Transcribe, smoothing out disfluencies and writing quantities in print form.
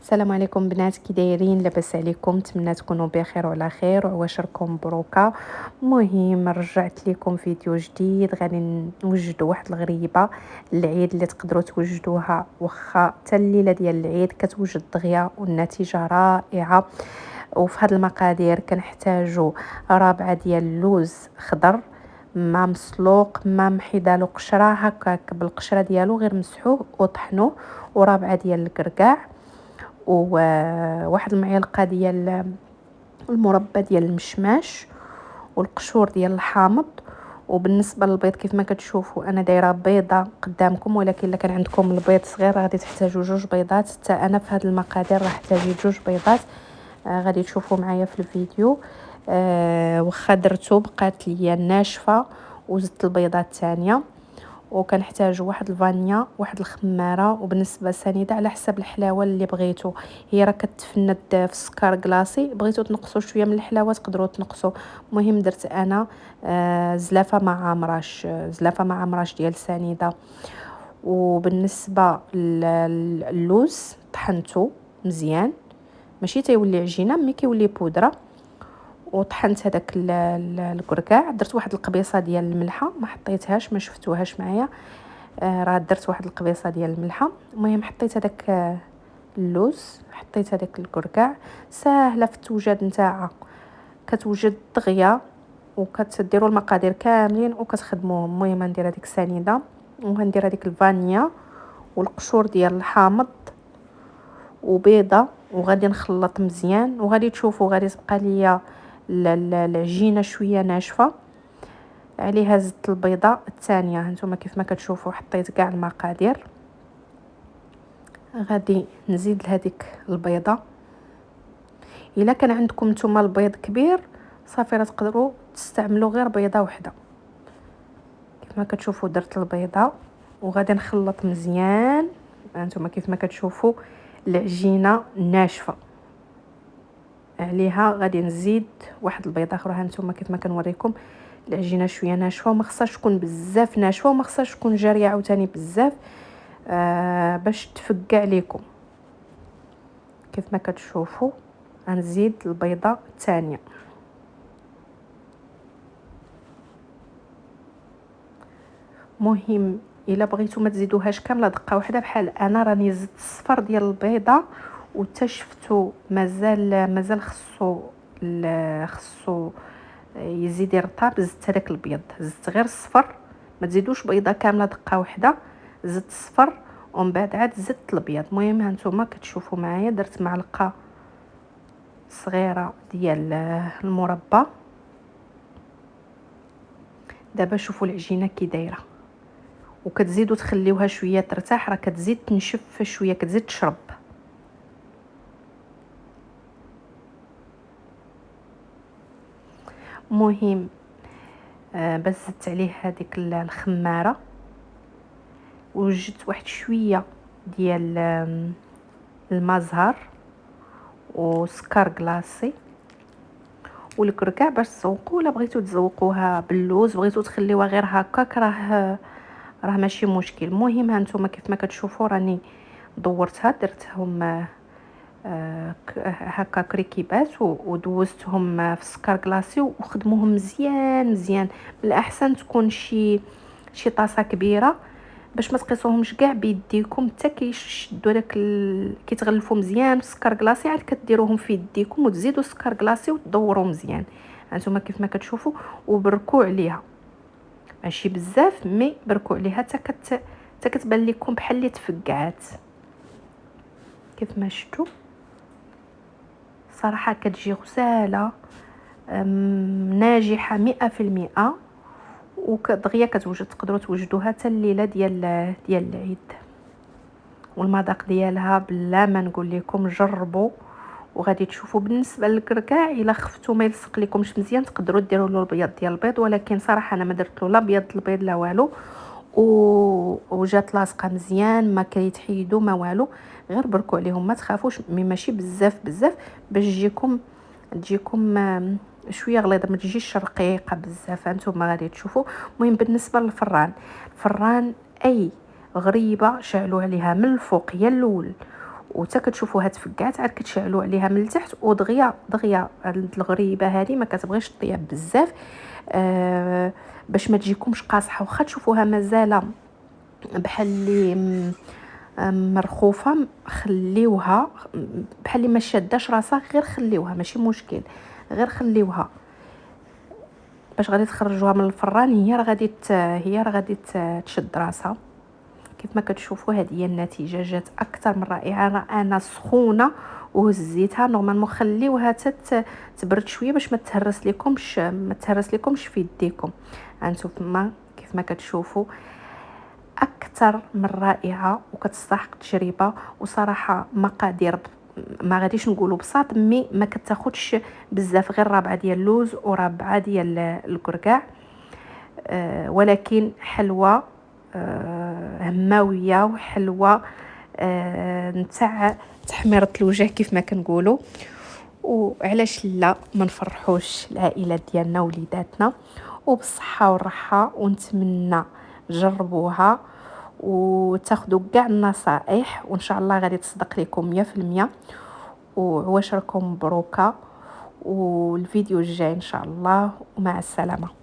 السلام عليكم بنات، كي دايرين؟ لاباس عليكم؟ نتمنى تكونوا بخير وعلى خير وعواشركم مبروكه. المهم رجعت لكم فيديو جديد، غادي نوجدوا واحد الغريبه العيد اللي تقدروا توجدوها واخا حتى الليله ديال العيد كتوجد دغيا والنتيجه رائعه. وفي هاد المقادير كنحتاجوا رابعه ديال اللوز خضر، ما مسلوق ما محيدالو قشره، هكاك بالقشره ديالو غير مسحوه وطحنوه، ورابعه ديال الكركاع، وواحد المعلقه ديال المربى ديال المشماش، والقشور ديال الحامض. وبالنسبه للبيض كيف ما كتشوفوا انا دايره بيضه قدامكم، ولكن الا كان عندكم البيض صغير غادي تحتاجوا جوج بيضات. حتى انا في هذه المقادير راح احتاج جوج بيضات. غادي تشوفوا معايا في الفيديو. واخا درتو بقات ليا ناشفه وزدت البيضات الثانيه. وكنحتاجوا واحد الفانيا، واحد الخماره، وبالنسبه سنيده على حسب الحلاوه اللي بغيتو. هي راه كتفند في السكر كلاصي، بغيتو تنقصوا شويه من الحلاوه تقدروا تنقصوا. المهم درت انا زلافه مع عمراش، زلافه مع عمراش ديال سنيده. وبالنسبه للوز طحنته مزيان، ماشي تيولي عجينه مي كيولي بودره. وطحنت هذاك الكركاع، درت واحد القبيصه ديال الملحه، ما حطيتهاش ما شفتوهاش معايا. راه درت واحد القبيصه ديال الملحه. المهم حطيت هذاك اللوز، حطيت هذاك الكركاع. ساهله في التوجد نتاعها، كتوجد دغيا وكتديروا المقادير كاملين وكتخدموهم. المهم ندير هذيك السنيده وغندير هذيك الفانيا والقشور ديال الحامض وبيضه، وغادي نخلط مزيان. وغادي تشوفوا غادي تبقى ليا العجينه شويه ناشفه. عليها زدت البيضه الثانيه، هانتوما كيف ما كتشوفوا حطيت كاع المقادير. غادي نزيد لهذيك البيضه. الا كان عندكم نتوما البيض كبير صافي راه تقدروا تستعملوا غير بيضه واحده. كيف ما كتشوفوا درت البيضه وغادي نخلط مزيان. هانتوما كيف ما كتشوفوا العجينه ناشفه. عليها غادي نزيد واحد البيضه اخرى. هانتوما كيف ما كنوريكم العجينه شويه ناشفه، وما خصهاش تكون بزاف ناشفه وما خصهاش تكون جاريه عاوتاني بزاف باش تفكع لكم. كيف ما كتشوفوا غنزيد البيضه الثانيه. مهم الا بغيتو ما تزيدوهاش كامله دقه واحده، بحال انا راني زدت الصفر ديال البيضه وتا شفتو مازال خصو يزيد يرطب، زدت هذاك البيض، زدت غير الصفر. ما تزيدوش بيضه كامله دقه واحده، زدت الصفر ومن بعد عاد زدت البيض. المهم هانتوما كتشوفوا معايا درت معلقه صغيره ديال المربى. دابا شوفوا العجينه كي دايره، وكتزيدوا تخليوها شويه ترتاح، راه كتزيد تنشف شويه، كتزيد تشرب. مهم بس زدت عليه هذيك الخماره، وجدت واحد شويه ديال الماء زهر وسكر كلاصي والكركاع باش تزوقوا. ولا بغيتو تزوقوها باللوز، بغيتو تخليوها غير هكاك، راه ماشي مشكل. المهم هانتوما كيف ما كتشوفوا راني دورتها، درتهم هكا كريكيبات ودوزتهم في السكر كلاصي وخدموهم مزيان مزيان. بالاحسن تكون شي طاسه كبيره باش ما تقيسوهمش كاع بيديكم حتى كيشدوا داك كيتغلفوا مزيان في السكر كلاصي. عاد كديروهم في يديكم وتزيدوا السكر كلاصي وتدوروا مزيان. هانتوما كيف ما كتشوفوا وبركوا عليها، ماشي بزاف مي بركوا عليها حتى كتبان لكم بحال اللي تفقعات. كيف ما شفتوا صراحه كتجي غساله ناجحه 100%، ودغيا كتوجد. تقدروا توجدوها حتى الليله ديال العيد. والمذاق ديالها بلا ما نقول لكم جربوا وغادي تشوفوا. بالنسبه للكركاع الا خفتوا ما يلصق لكمش مزيان تقدروا ديروا له البيض ديال البيض، ولكن صراحه انا ما درت له لا بيض البيض لا والو. وجات لاصقه مزيان، ما كيتحيدوا ما والو، غير بركوا عليهم ما تخافوش. مي ماشي بزاف باش تجيكم شويه غليظه، ما تجيش رقيقه بزاف. انتم غادي تشوفوا. المهم بالنسبه للفران اي غريبه شعلوا عليها من الفوق يا الاول وتا كتشوفوها تفقعت عاد كتشعلوا عليها من التحت ودغيا دغيا. هاد الغريبه هذه ما كتبغيش طياب بزاف باش ما تجيكمش قاصحه. واخا تشوفوها مازال بحال اللي مرخوفه خليوها بحال اللي ما شاداش راسها، غير خليوها ماشي مشكل، غير خليوها باش غادي تخرجوها من الفران. هي راه غادي تشد راسها. كيف ما كتشوفوا هذه هي النتيجه، جات اكثر من رائعه. راه انا سخونه وهزيتها نورمالمون، خليوها تبرد شويه باش ما تهرس لكمش في يديكم. هانتوما كيف ما كتشوفوا اكثر من رائعه وكتستحق تجربه. وصراحه مقادير ما غاديش نقولوا بساط، مي ما كتاخذش بزاف، غير ربعه ديال اللوز وربعه ديال الكركاع، ولكن حلوه هماويه وحلوه نتاع تحميره الوجه كيف ما كنقولوا. وعلاش لا ما نفرحوش العائلات ديالنا وليداتنا وبالصحه والراحه. ونتمنى جربوها وتاخذوا كاع النصائح، وان شاء الله غادي تصدق لكم 100%. وعواشركم مبروكه، والفيديو الجاي ان شاء الله، ومع السلامه.